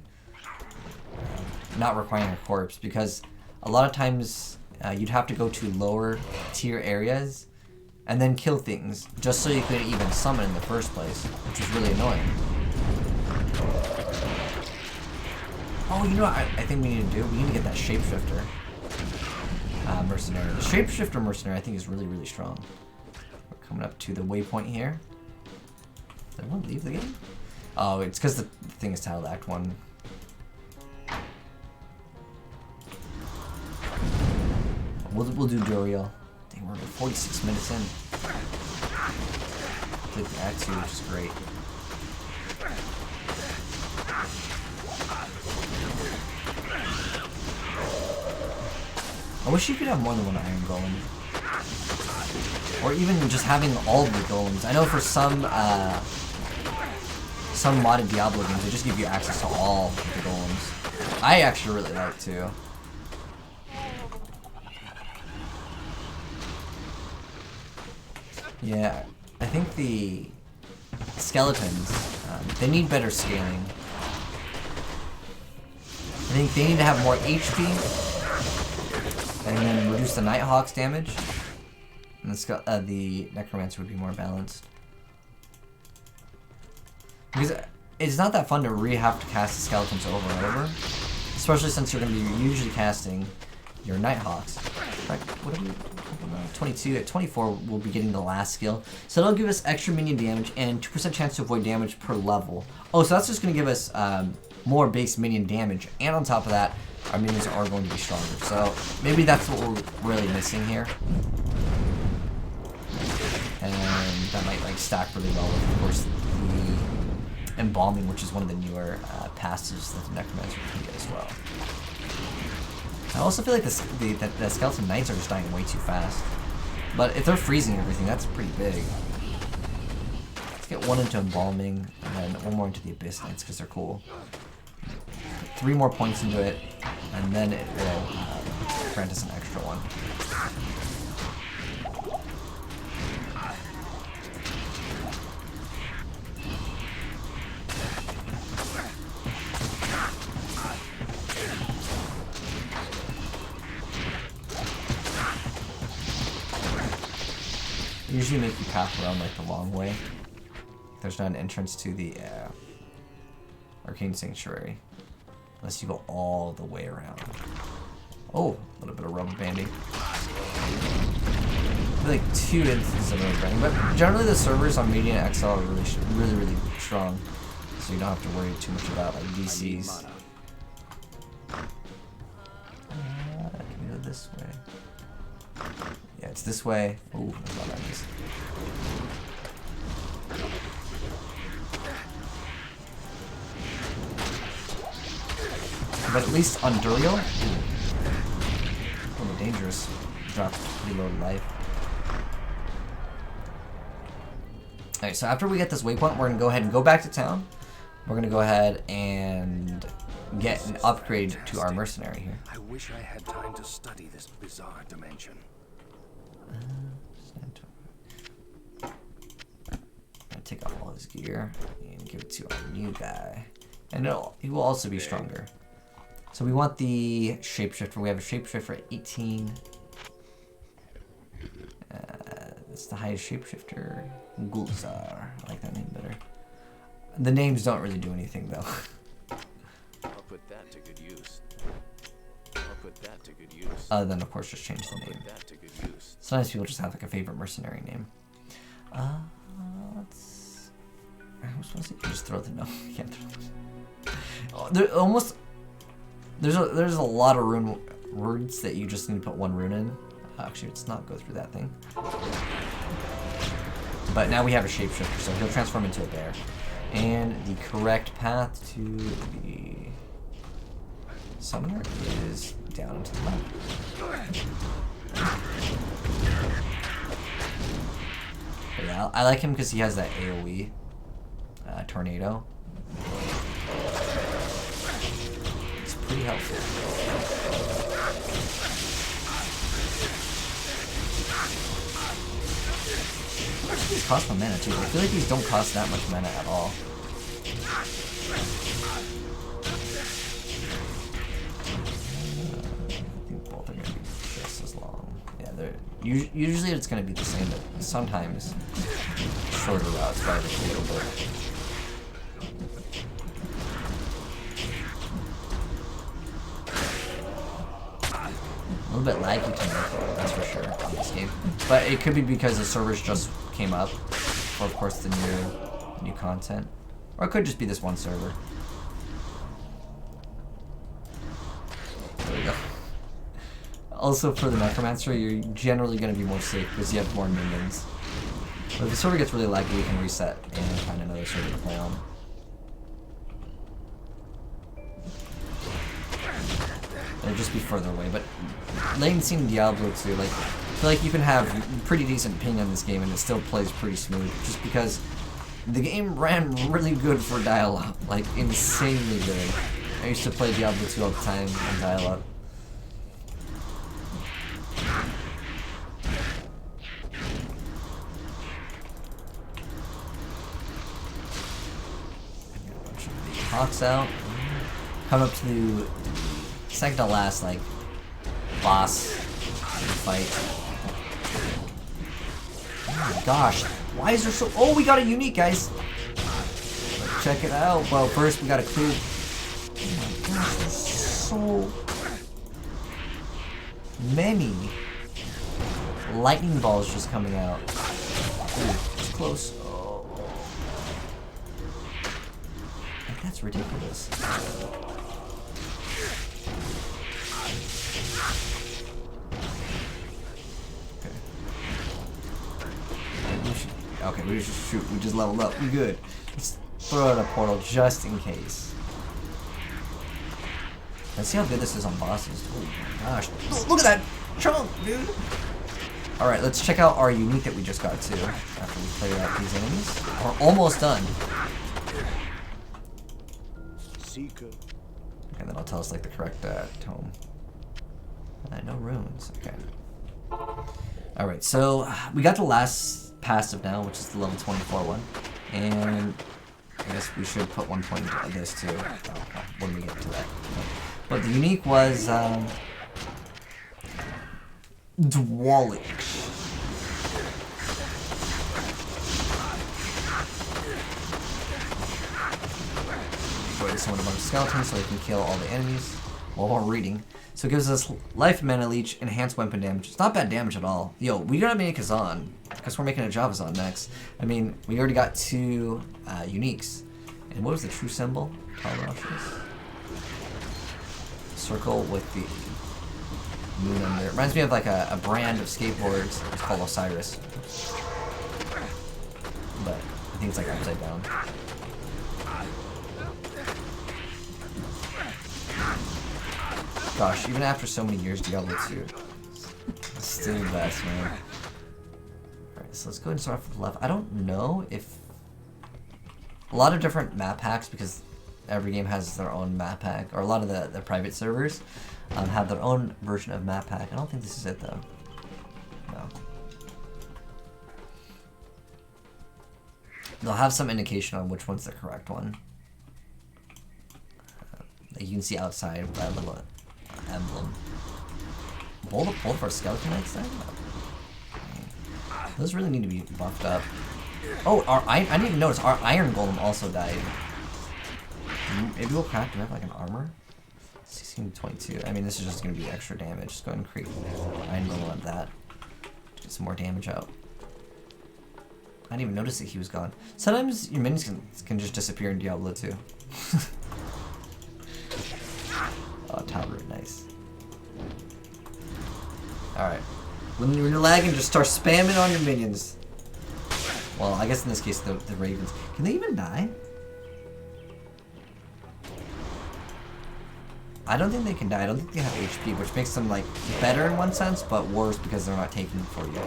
Not requiring a corpse, because a lot of times you'd have to go to lower tier areas and then kill things just so you could even summon in the first place, which is really annoying. Oh, you know what I think we need to do? We need to get that shapeshifter. Mercenary. The shapeshifter mercenary I think is really, really strong. We're coming up to the waypoint here. Did anyone leave the game? Oh, it's because the thing is titled Act 1. We'll do Duriel. Dang, we're 46 minutes in. Did Act 2, which is great. I wish you could have more than one Iron Golem. Or even just having all of the golems. I know for some modded Diablo games, they just give you access to all of the golems. I actually really like to. Yeah, I think the skeletons, they need better scaling. I think they need to have more HP. And then reduce the Nighthawks damage. And the Necromancer would be more balanced. Because it's not that fun to have to cast the skeletons over and over. Especially since you're going to be usually casting your Nighthawks. In fact, what are we... 22. At 24, we'll be getting the last skill. So it'll give us extra minion damage and 2% chance to avoid damage per level. Oh, so that's just going to give us more base minion damage. And on top of that, our minions are going to be stronger. So maybe that's what we're really missing here. And that might stack really well with, of course, the embalming, which is one of the newer passives that the Necromancer can get as well. I also feel like the Skeleton Knights are just dying way too fast. But if they're freezing everything, that's pretty big. Let's get one into embalming, and then one more into the Abyss Knights, because they're cool. 3 more points into it, and then it will grant us an extra one. They usually make you path around the long way. There's not an entrance to the Arcane Sanctuary. Unless you go all the way around. Oh, a little bit of rubber banding. Like 2 instances of rubber banding, but generally the servers on Media and XL are really strong, so you don't have to worry too much about DCs. Can we go this way? Yeah, it's this way. Ooh, that's not nice. But at least on Duriel, a little dangerous. Drops pretty low life. Alright, so after we get this waypoint, we're going to go ahead and go back to town. We're going to go ahead and get an upgrade to our Mercenary here. I wish I had time to study this bizarre dimension. I'm going to take off all his gear and give it to our new guy. And he will also be stronger. So we want the shapeshifter. We have a shapeshifter at 18. That's the highest shapeshifter. Gulzar. I like that name better. The names don't really do anything though. I'll put that to good use. I'll put that to good use. Other than of course just change the I'll name. put that to good use. Sometimes people just have like a favorite mercenary name. Let's. I was supposed to just throw the no. You can't throw the. Oh, there almost. There's a lot of words that you just need to put one rune in. Actually, let's not go through that thing. But now we have a shapeshifter, so he'll transform into a bear. And the correct path to the summoner is down and to the left. But yeah, I like him because he has that AoE tornado. It's pretty helpful. These cost no mana too. I feel like these don't cost that much mana at all. I think both are gonna be just as long. Yeah, they're usually it's gonna be the same, but sometimes shorter routes by the little bit. A little bit laggy tonight, that's for sure, in this game. But it could be because the servers just came up, or of course the new content. Or it could just be this one server. There we go. Also for the Necromancer, you're generally going to be more safe because you have more minions. But if the server gets really laggy, you can reset and find another server to play on. It'll just be further away, but latency in Diablo 2, like, I feel like you can have pretty decent ping on this game and it still plays pretty smooth, just because the game ran really good for dial-up, like insanely good. I used to play Diablo 2 all the time on dial-up. Get a bunch of the hawks out. Come up to the second to last, like, boss fight. Oh my gosh, why is there so... Oh, we got a unique, guys! Check it out. Well, first we gotta clear... Oh my gosh, there's so many lightning balls just coming out. Ooh, it's close. Oh. Like, that's ridiculous. Okay, we just shoot. We just leveled up. We good. Let's throw out a portal just in case. Let's see how good this is on bosses. Oh my gosh. Look at that chunk, dude. Alright, let's check out our unique that we just got to after we clear out these enemies. We're almost done. Seeker. And then I'll tell us like the correct tome. No runes. Okay. Alright, so we got the last passive now, which is the level 24 one. And I guess we should put 1 point into this too when we get to that. But the unique was Dwalik. Where to summon a bunch of skeletons so they can kill all the enemies while we're reading. So it gives us life mana leech, enhanced weapon damage. It's not bad damage at all. Yo, we gotta make a Zon, because we're making a Javazon next. I mean, we already got 2 uniques. And what was the true symbol? Circle with the moon under it. Reminds me of like a brand of skateboards. It's called Osiris. But I think it's like upside down. Gosh, even after so many years, Diablo 2 is still the best, man. Alright, so let's go ahead and start off with the left. I don't know if... A lot of different map hacks, because every game has their own map hack, or a lot of the private servers have their own version of map hack. I don't think this is it, though. No. They'll have some indication on which one's the correct one. Like you can see outside of that little emblem. Both of our skeleton knights then? Those really need to be buffed up. Oh, I didn't even notice our iron golem also died. Maybe we'll craft. Do we have like an armor? 16 to 22. I mean, this is just going to be extra damage. Just go ahead and create iron golem of that to get some more damage out. I didn't even notice that he was gone. Sometimes your minions can just disappear in Diablo too. Oh, tower, nice. Alright. When you're lagging, just start spamming on your minions. Well, I guess in this case, the ravens. Can they even die? I don't think they can die. I don't think they have HP, which makes them, like, better in one sense, but worse because they're not taking for you.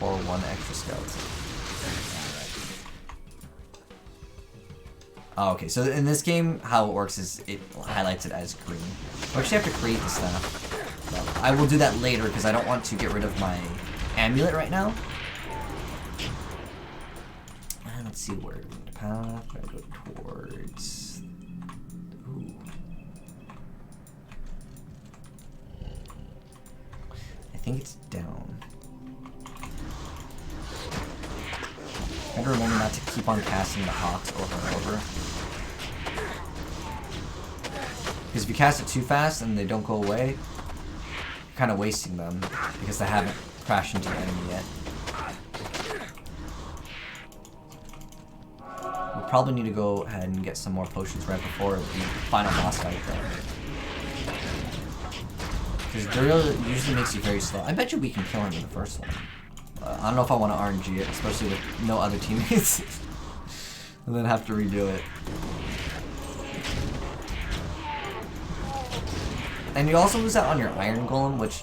Or one extra skeleton. Oh, okay, so in this game, how it works is it highlights it as green. We actually have to create the staff. So I will do that later because I don't want to get rid of my amulet right now. And let's see where the path. I'm gonna go towards. Ooh. I think it's down. I gotta remember not to keep on casting the hawks over and over. Because if you cast it too fast and they don't go away, you're kind of wasting them because they haven't crashed into the enemy yet. We'll probably need to go ahead and get some more potions right before the final boss fight though. Because Duriel usually makes you very slow. I bet you we can kill him in the first one. I don't know if I want to RNG it, especially with no other teammates. And then have to redo it. And you also lose out on your iron golem, which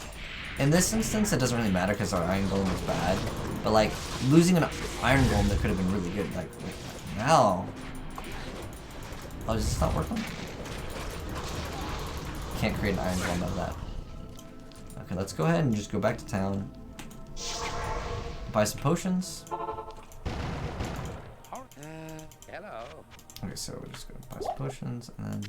in this instance it doesn't really matter because our iron golem was bad. But like losing an iron golem that could have been really good. Like now. Oh, does this not work on? Can't create an iron golem out of that. Okay, let's go ahead and just go back to town. Buy some potions. Hello. Okay, so we're just gonna buy some potions, and then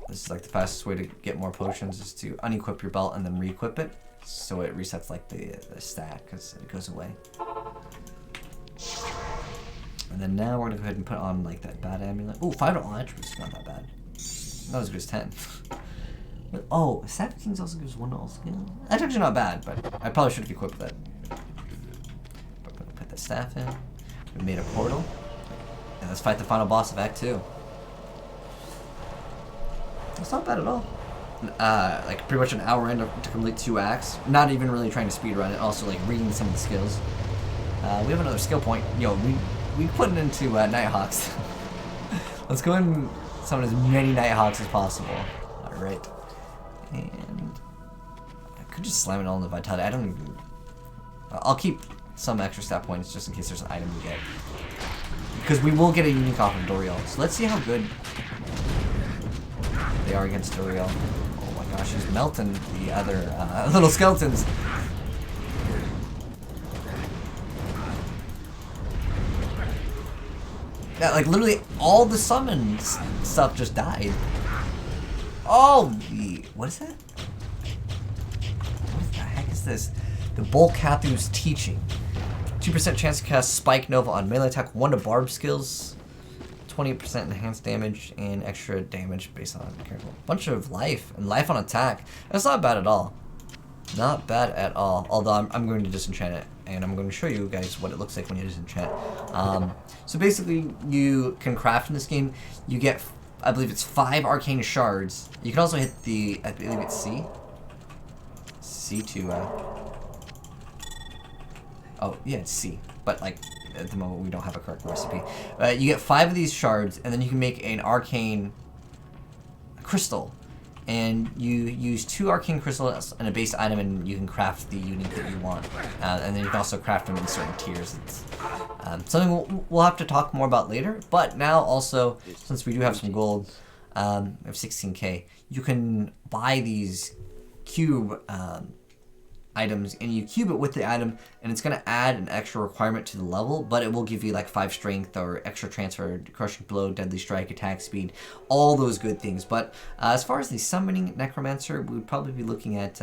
this is like the fastest way to get more potions is to unequip your belt and then re-equip it, so it resets like the stack because it goes away. And then now we're gonna go ahead and put on like that bad amulet. Ooh, 5 attributes, not that bad. Not as good as 10. But, oh, 17 also gives 1 all skill. That's actually not bad, but I probably should have equipped that. We're gonna put the staff in. We made a portal. And let's fight the final boss of Act 2. That's not bad at all. Like pretty much an hour in to complete 2 acts. Not even really trying to speed run it. Also like reading some of the skills. We have another skill point. Yo, we put it into Nighthawks. Let's go and summon as many Nighthawks as possible. All right. And I could just slam it all in the vitality. I don't even. I'll keep some extra stat points just in case there's an item we get. Because we will get a unique off of Duriel. So let's see how good they are against Duriel. Oh my gosh, he's melting the other little skeletons. Yeah, like literally all the summons stuff just died. Oh, what is that? What the heck is this? The Bull Cathu's Teaching. 2% chance to cast Spike Nova on melee attack, 1 to barb skills, 20% enhanced damage, and extra damage based on careful. Bunch of life and life on attack. That's not bad at all. Not bad at all. Although I'm going to disenchant it, and I'm going to show you guys what it looks like when you disenchant. So basically, you can craft in this game. You get, I believe it's 5 arcane shards. You can also hit the, I believe it's C. C to, oh yeah, it's C. But like, at the moment we don't have a correct recipe. You get 5 of these shards, and then you can make an arcane crystal. And you use 2 arcane crystals and a base item, and you can craft the unique that you want. And then you can also craft them in certain tiers. It's something we'll have to talk more about later. But now also, since we do have some gold, we have 16k, you can buy these cube items, and you cube it with the item, and it's going to add an extra requirement to the level, but it will give you like 5 strength or extra transfer, crushing blow, deadly strike, attack speed, all those good things. But as far as the summoning Necromancer, we would probably be looking at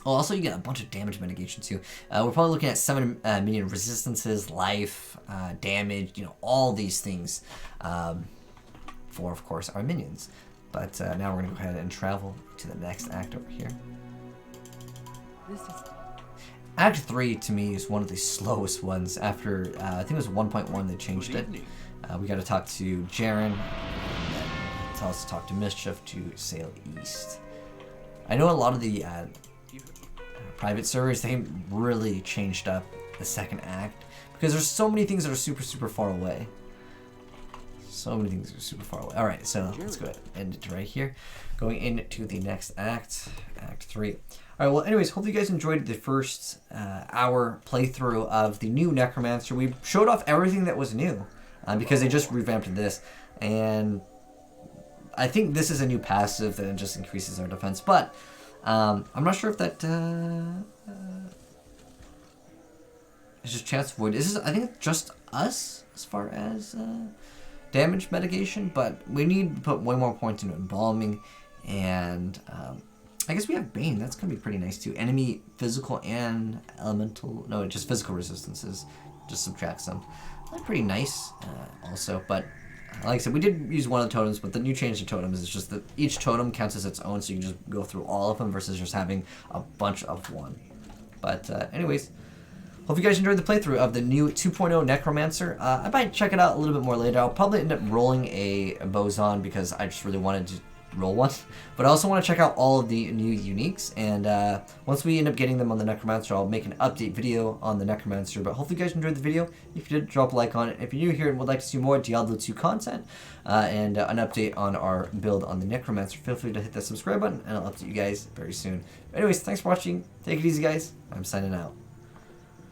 also you get a bunch of damage mitigation too. We're probably looking at 7 minion resistances, life, damage, you know, all these things for, of course, our minions. But now we're going to go ahead and travel to the next act over here. This is Act 3 to me is one of the slowest ones. After I think it was 1.1 they changed it. We got to talk to Jaren, and then tell us to talk to Mischief to sail east. I know a lot of the private servers, they really changed up the second act because there's so many things that are super far away. So many things are super far away. All right, so let's go ahead and end it right here. Going into the next act, Act 3. All right, well, anyways, hope you guys enjoyed the first hour playthrough of the new Necromancer. We showed off everything that was new because they just revamped this, and I think this is a new passive that just increases our defense, but I'm not sure if that is just chance void. I think it's just us as far as damage mitigation, but we need to put way more points into embalming, and I guess we have Bane. That's gonna be pretty nice too. Enemy physical and elemental, no, just physical resistances, just subtracts them. That's pretty nice also, but like I said, we did use one of the totems, but the new change to totems is just that each totem counts as its own, so you can just go through all of them versus just having a bunch of one. But anyways, hope you guys enjoyed the playthrough of the new 2.0 Necromancer. I might check it out a little bit more later. I'll probably end up rolling a Boson because I just really wanted to roll one. But I also want to check out all of the new uniques, and once we end up getting them on the Necromancer, I'll make an update video on the Necromancer. But hopefully you guys enjoyed the video. If you did, drop a like on it. If you're new here and would like to see more Diablo 2 content and an update on our build on the Necromancer, feel free to hit that subscribe button, and I'll update you guys very soon. Anyways, thanks for watching. Take it easy, guys. I'm signing out.